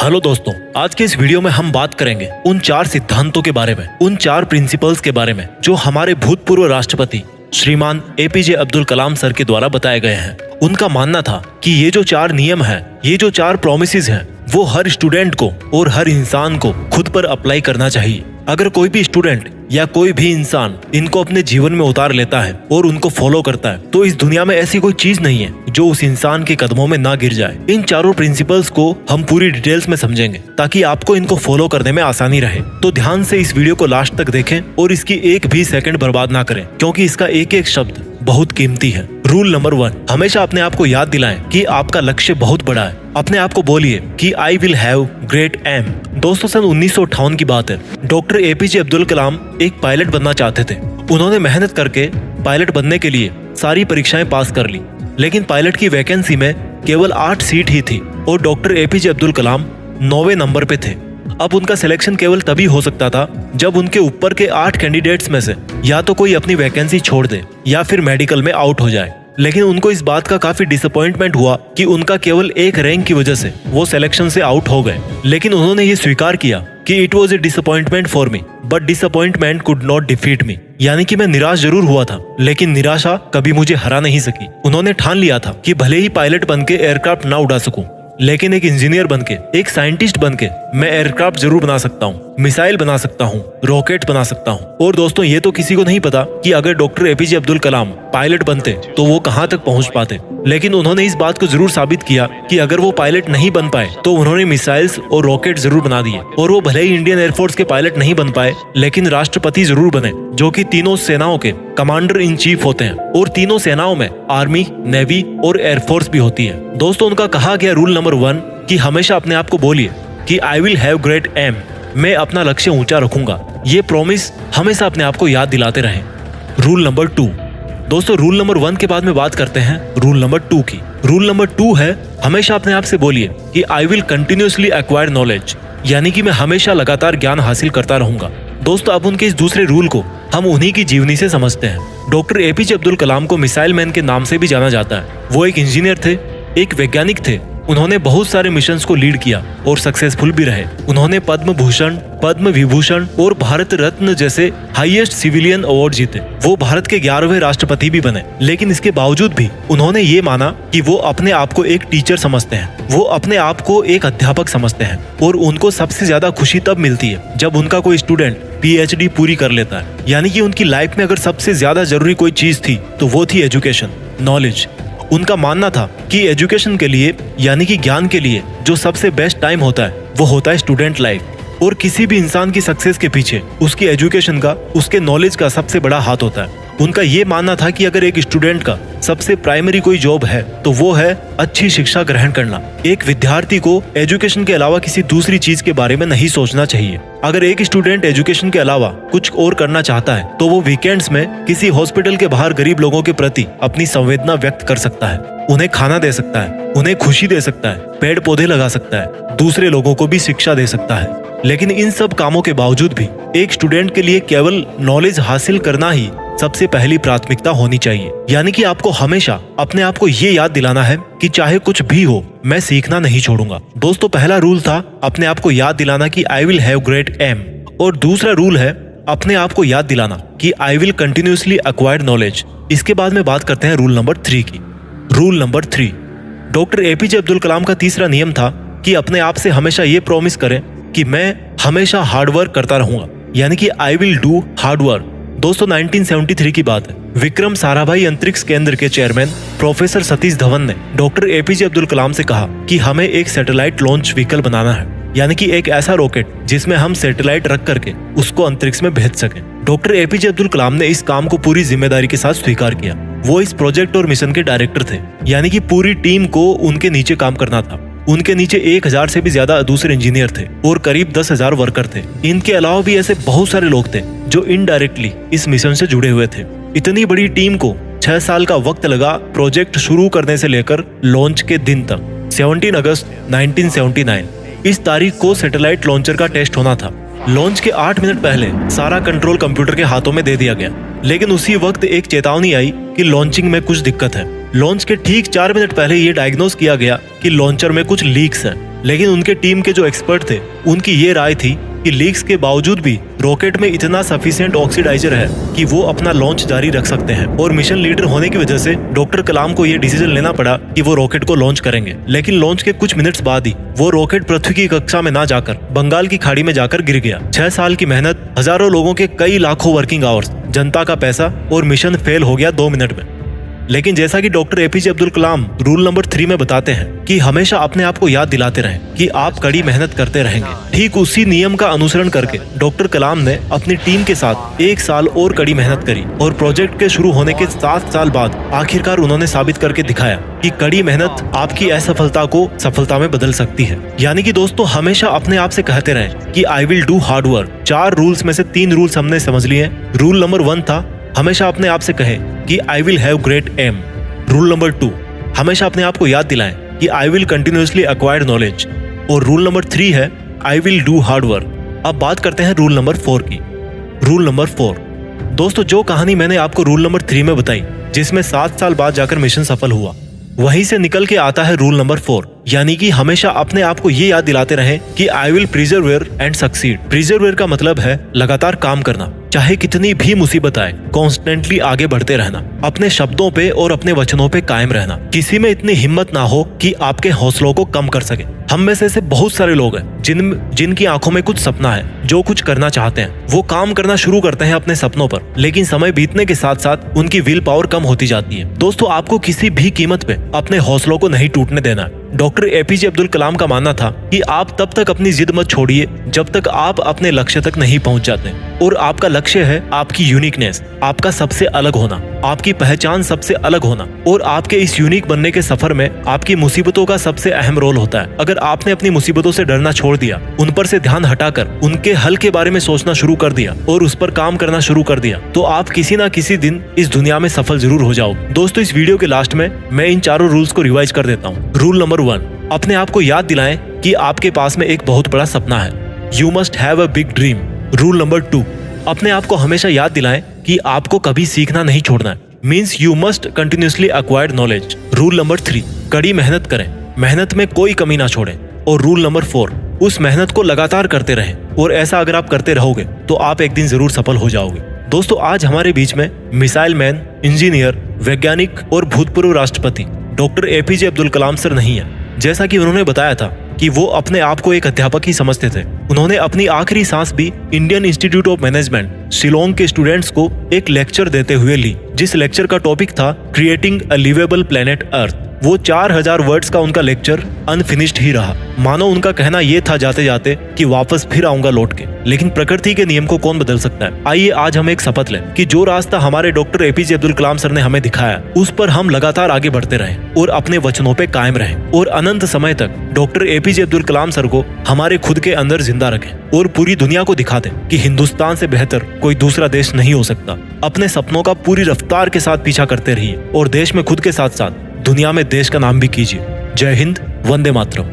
Hello दोस्तों, आज के इस वीडियो में हम बात करेंगे उन 4 सिद्धांतों के बारे में, उन 4 प्रिंसिपल्स के बारे में जो हमारे भूतपूर्व राष्ट्रपति श्रीमान एपीजे अब्दुल कलाम सर के द्वारा बताए गए हैं। उनका मानना था कि ये जो 4 नियम हैं, ये जो 4 प्रॉमिसेस हैं, वो हर स्टूडेंट को और हर इंसान को खुद पर अप्लाई करना चाहिए। अगर कोई भी स्टूडेंट या कोई भी इंसान इनको अपने जीवन में उतार लेता है और उनको फॉलो करता है तो इस दुनिया में ऐसी कोई चीज नहीं है जो उस इंसान के कदमों में ना गिर जाए। इन चारों प्रिंसिपल्स को हम पूरी डिटेल्स में समझेंगे ताकि आपको इनको फॉलो करने में आसानी रहे। तो ध्यान से इस वीडियो को लास्ट तक देखें और इसकी एक भी सेकंड बर्बाद ना करें, क्योंकि इसका एक एक शब्द बहुत कीमती है। रूल नंबर 1, हमेशा अपने आप को याद दिलाएं कि आपका लक्ष्य बहुत बड़ा है। अपने आप को बोलिए कि I will have great aim. दोस्तों, सन 1958 की बात है। डॉक्टर एपीजे अब्दुल कलाम एक पायलट बनना चाहते थे। उन्होंने मेहनत करके पायलट बनने के लिए सारी परीक्षाएं पास कर ली, लेकिन पायलट की वैकेंसी में केवल 8 सीट ही थी और डॉक्टर एपीजे अब्दुल कलाम 9वें नंबर पे थे। अब उनका सिलेक्शन केवल तभी हो सकता था जब उनके ऊपर के 8 कैंडिडेट्स में से या तो कोई अपनी वैकेंसी छोड़ दे या फिर मेडिकल में आउट हो जाए। लेकिन उनको इस बात का काफी डिसअपॉइंटमेंट हुआ कि उनका केवल एक रैंक की वजह से वो सिलेक्शन से आउट हो गए। लेकिन उन्होंने ये स्वीकार किया कि it was a disappointment for me but disappointment could not defeat me, यानी कि मैं निराश जरूर हुआ था लेकिन निराशा कभी मुझे हरा नहीं सकी। उन्होंने ठान लिया था कि भले ही पायलट बनके एयरक्राफ्ट ना उड़ा सकूं, लेकिन एक इंजीनियर बनके, एक साइंटिस्ट बनके मैं एयरक्राफ्ट जरूर बना सकता हूँ, मिसाइल बना सकता हूँ, रॉकेट बना सकता हूँ। और दोस्तों, ये तो किसी को नहीं पता कि अगर डॉक्टर एपीजे अब्दुल कलाम पायलट बनते तो वो कहाँ तक पहुँच पाते। लेकिन उन्होंने इस बात को जरूर साबित किया कि अगर वो पायलट नहीं बन पाए तो उन्होंने मिसाइल्स और रॉकेट जरूर बना दिए। और वो भले ही इंडियन एयरफोर्स के पायलट नहीं बन पाए, लेकिन राष्ट्रपति जरूर बने, जो कि तीनों सेनाओं के कमांडर इन चीफ होते हैं। और तीनों सेनाओं में आर्मी, नेवी और एयरफोर्स भी होती है। दोस्तों, उनका कहा गया रूल नंबर 1 कि हमेशा अपने आप को बोलिए कि I will have great aim, मैं अपना लक्ष्य ऊंचा रखूंगा। ये प्रॉमिस हमेशा अपने आप को याद दिलाते रहें। रूल नंबर 2, दोस्तों, रूल नंबर 1 के बाद में बात करते हैं रूल नंबर 2 की। रूल नंबर 2 है हमेशा अपने आप से बोलिए कि I will continuously acquire knowledge, यानी कि मैं हमेशा लगातार ज्ञान हासिल करता रहूंगा। दोस्तों, अब उनके इस दूसरे रूल को हम उन्हीं की जीवनी से समझते हैं। डॉक्टर एपीजे अब्दुल कलाम को मिसाइल मैन के नाम से भी जाना जाता है। वो एक इंजीनियर थे, एक वैज्ञानिक थे। उन्होंने बहुत सारे मिशंस को लीड किया और सक्सेसफुल भी रहे। उन्होंने पद्म भूषण, पद्म विभूषण और भारत रत्न जैसे हाईएस्ट सिविलियन अवार्ड जीते। वो भारत के 11वें राष्ट्रपति भी बने। लेकिन इसके बावजूद भी उन्होंने ये माना कि वो अपने आप को एक टीचर समझते हैं, वो अपने आप को एक अध्यापक समझते हैं। और उनको सबसे ज्यादा खुशी तब मिलती है जब उनका कोई स्टूडेंट PhD पूरी कर लेता है। यानी कि उनकी लाइफ में अगर सबसे ज्यादा जरूरी कोई चीज थी तो वो थी एजुकेशन, नॉलेज। उनका मानना था कि एजुकेशन के लिए, यानी कि ज्ञान के लिए, जो सबसे बेस्ट टाइम होता है वो होता है स्टूडेंट लाइफ। और किसी भी इंसान की सक्सेस के पीछे उसकी एजुकेशन का, उसके नॉलेज का सबसे बड़ा हाथ होता है। उनका ये मानना था कि अगर एक स्टूडेंट का सबसे प्राइमरी कोई जॉब है तो वो है अच्छी शिक्षा ग्रहण करना। एक विद्यार्थी को एजुकेशन के अलावा किसी दूसरी चीज के बारे में नहीं सोचना चाहिए। अगर एक स्टूडेंट एजुकेशन के अलावा कुछ और करना चाहता है तो वो वीकेंड्स में किसी हॉस्पिटल के बाहर गरीब लोगों के प्रति अपनी संवेदना व्यक्त कर सकता है, उन्हें खाना दे सकता है, उन्हें खुशी दे सकता है, पेड़ पौधे लगा सकता है, दूसरे लोगों को भी शिक्षा दे सकता है। लेकिन इन सब कामों के बावजूद भी एक स्टूडेंट के लिए केवल नॉलेज हासिल करना ही सबसे पहली प्राथमिकता होनी चाहिए। यानी कि आपको हमेशा अपने आप को ये याद दिलाना है कि चाहे कुछ भी हो, मैं सीखना नहीं छोड़ूंगा। दोस्तों, पहला रूल था अपने आप को याद दिलाना कि I will have great aim, और दूसरा रूल है अपने आप को याद दिलाना कि I will continuously acquire knowledge. इसके बाद में बात करते हैं रूल नंबर 3 की। Rule number 3, doctor APJ Abdul Kalam का तीसरा नियम था कि अपने आप से हमेशा ये प्रॉमिस करें कि मैं हमेशा हार्डवर्क करता रहूंगा, यानी कि I will do hard work. दोस्तों, 1973 की बात है। विक्रम साराभाई अंतरिक्ष केंद्र के चेयरमैन प्रोफेसर सतीश धवन ने डॉक्टर एपीजे अब्दुल कलाम से कहा कि हमें एक सैटेलाइट लॉन्च व्हीकल बनाना है, यानी कि एक ऐसा रॉकेट जिसमें हम सैटेलाइट रख करके उसको अंतरिक्ष में भेज सकें। डॉक्टर एपीजे अब्दुल कलाम ने इस काम को पूरी जिम्मेदारी के साथ स्वीकार किया। वो इस प्रोजेक्ट और मिशन के डायरेक्टर थे, यानी कि पूरी टीम को उनके नीचे काम करना था। उनके नीचे 1000 से भी ज्यादा दूसरे इंजीनियर थे और करीब 10,000 वर्कर थे। इनके अलावा भी ऐसे बहुत सारे लोग थे जो इनडायरेक्टली इस मिशन से जुड़े हुए थे। इतनी बड़ी टीम को 6 साल का वक्त लगा प्रोजेक्ट शुरू करने से लेकर लॉन्च के दिन तक। 17 अगस्त 1979 इस तारीख को सैटेलाइट लॉन्चर का टेस्ट होना था। लॉन्च के 8 मिनट पहले सारा कंट्रोल कंप्यूटर के हाथों में दे दिया गया, लेकिन उसी वक्त एक चेतावनी आई कि लॉन्चिंग में कुछ दिक्कत है। लॉन्च के ठीक 4 मिनट पहले ये डायग्नोस किया गया कि लॉन्चर में कुछ लीक्स हैं। लेकिन उनके टीम के जो एक्सपर्ट थे उनकी ये राय थी कि लीक्स के बावजूद भी रॉकेट में इतना सफिशिएंट ऑक्सीडाइजर है कि वो अपना लॉन्च जारी रख सकते हैं। और मिशन लीडर होने की वजह से डॉक्टर कलाम को ये डिसीजन लेना पड़ा कि वो रॉकेट को लॉन्च करेंगे। लेकिन लॉन्च के कुछ मिनट्स बाद ही वो रॉकेट पृथ्वी की कक्षा में ना जाकर बंगाल की खाड़ी में जाकर गिर गया। 6 साल की मेहनत, हजारों लोगों के कई लाखों वर्किंग आवर्स, जनता का पैसा और मिशन फेल हो गया 2 मिनट में। लेकिन जैसा कि डॉक्टर एपीजे अब्दुल कलाम रूल नंबर 3 में बताते हैं कि हमेशा अपने आप को याद दिलाते रहें कि आप कड़ी मेहनत करते रहेंगे। ठीक उसी नियम का अनुसरण करके डॉक्टर कलाम ने अपनी टीम के साथ 1 साल और कड़ी मेहनत करी और प्रोजेक्ट के शुरू होने के 7 साल बाद आखिरकार उन्होंने साबित करके दिखाया कि कड़ी मेहनत आपकी असफलता को सफलता में बदल सकती है। यानी कि दोस्तों, हमेशा अपने आप से कहते रहें कि I will do hard work. 4 rules में से 3 रूल्स हमने समझ लिए। रूल नंबर 1 था हमेशा अपने आप से कहें कि I will have great aim. Rule number 2, हमेशा अपने आप को याद दिलाएं कि I will continuously acquire knowledge. और रूल नंबर 3 है I will do hard work. अब बात करते हैं रूल नंबर 4 की। रूल नंबर 4, दोस्तों, जो कहानी मैंने आपको रूल नंबर 3 में बताई, जिसमें 7 साल बाद जाकर मिशन सफल हुआ, वहीं से निकल के आता है रूल नंबर 4, यानी कि हमेशा अपने आप को ये याद दिलाते रहें कि आई विल प्रिजर्वेयर एंड सक्सीड। प्रिजर्वेयर का मतलब है लगातार काम करना, चाहे कितनी भी मुसीबत आए, कॉन्स्टेंटली आगे बढ़ते रहना, अपने शब्दों पे और अपने वचनों पे कायम रहना। किसी में इतनी हिम्मत ना हो कि आपके हौसलों को कम कर सके। हम में से ऐसे बहुत सारे लोग हैं जिनकी आंखों में कुछ सपना है, जो कुछ करना चाहते हैं, वो काम करना शुरू करते हैं अपने सपनों पर, लेकिन समय बीतने के साथ साथ उनकी विल पावर कम होती जाती है। दोस्तों, आपको किसी भी कीमत पे अपने हौसलों को नहीं टूटने देना है। डॉक्टर एपीजे अब्दुल कलाम का मानना था कि आप तब तक अपनी जिद मत छोड़िए जब तक आप अपने लक्ष्य तक नहीं पहुंच जाते। और आपका लक्ष्य है आपकी यूनिकनेस, आपका सबसे अलग होना, आपकी पहचान सबसे अलग होना। और आपके इस यूनिक बनने के सफर में आपकी मुसीबतों का सबसे अहम रोल होता है। अगर आपने अपनी मुसीबतों से डरना छोड़ दिया, उन पर से ध्यान हटाकर उनके हल के बारे में सोचना शुरू कर दिया और उस पर काम करना शुरू कर दिया, तो आप किसी ना किसी दिन इस दुनिया में सफल जरूर हो जाओगे। दोस्तों, इस वीडियो के लास्ट में मैं इन 4 रूल्स को रिवाइज कर देता हूँ। रूल नंबर 1, अपने आप को याद दिलाएं कि आपके पास में एक बहुत बड़ा सपना है। You must have a big dream. Rule number 2, अपने आप को हमेशा याद दिलाएं कि आपको कभी सीखना नहीं छोड़ना है। Means you must continuously acquire knowledge. Rule number 3, कड़ी मेहनत करें, मेहनत में कोई कमी ना छोड़ें। और रूल नंबर 4, उस मेहनत को लगातार करते रहें। और ऐसा अगर आप करते रहोगे तो आप एक दिन जरूर सफल हो जाओगे। दोस्तों, आज हमारे बीच में मिसाइल मैन, इंजीनियर, वैज्ञानिक और भूतपूर्व राष्ट्रपति डॉक्टर एपीजे अब्दुल कलाम सर नहीं है। जैसा कि उन्होंने बताया था कि वो अपने आप को एक अध्यापक ही समझते थे। उन्होंने अपनी आखिरी सांस भी Indian institute of management Shillong के स्टूडेंट्स को एक लेक्चर देते हुए ली, जिस लेक्चर का टॉपिक था creating a liveable planet earth. वो 4000 वर्ड्स का उनका लेक्चर अनफिनिश्ड ही रहा। मानो उनका कहना ये था जाते जाते कि वापस फिर आऊंगा लौट के। लेकिन प्रकृति के नियम को कौन बदल सकता है। आइए आज हम एक शपथ लें कि जो रास्ता हमारे डॉक्टर एपीजे अब्दुल कलाम सर ने हमें दिखाया, उस पर हम लगातार आगे बढ़ते रहें और अपने वचनों पे कायम रहें और अनंत समय तक डॉक्टर एपीजे अब्दुल कलाम सर को हमारे खुद के अंदर जिंदा रखें और पूरी दुनिया को दिखा दें कि हिंदुस्तान से बेहतर कोई दूसरा देश नहीं हो सकता। अपने सपनों का पूरी रफ्तार के साथ पीछा करते रहिए और देश में खुद के साथ साथ दुनिया में देश का नाम भी कीजिए। जय हिंद, वंदे मातरम।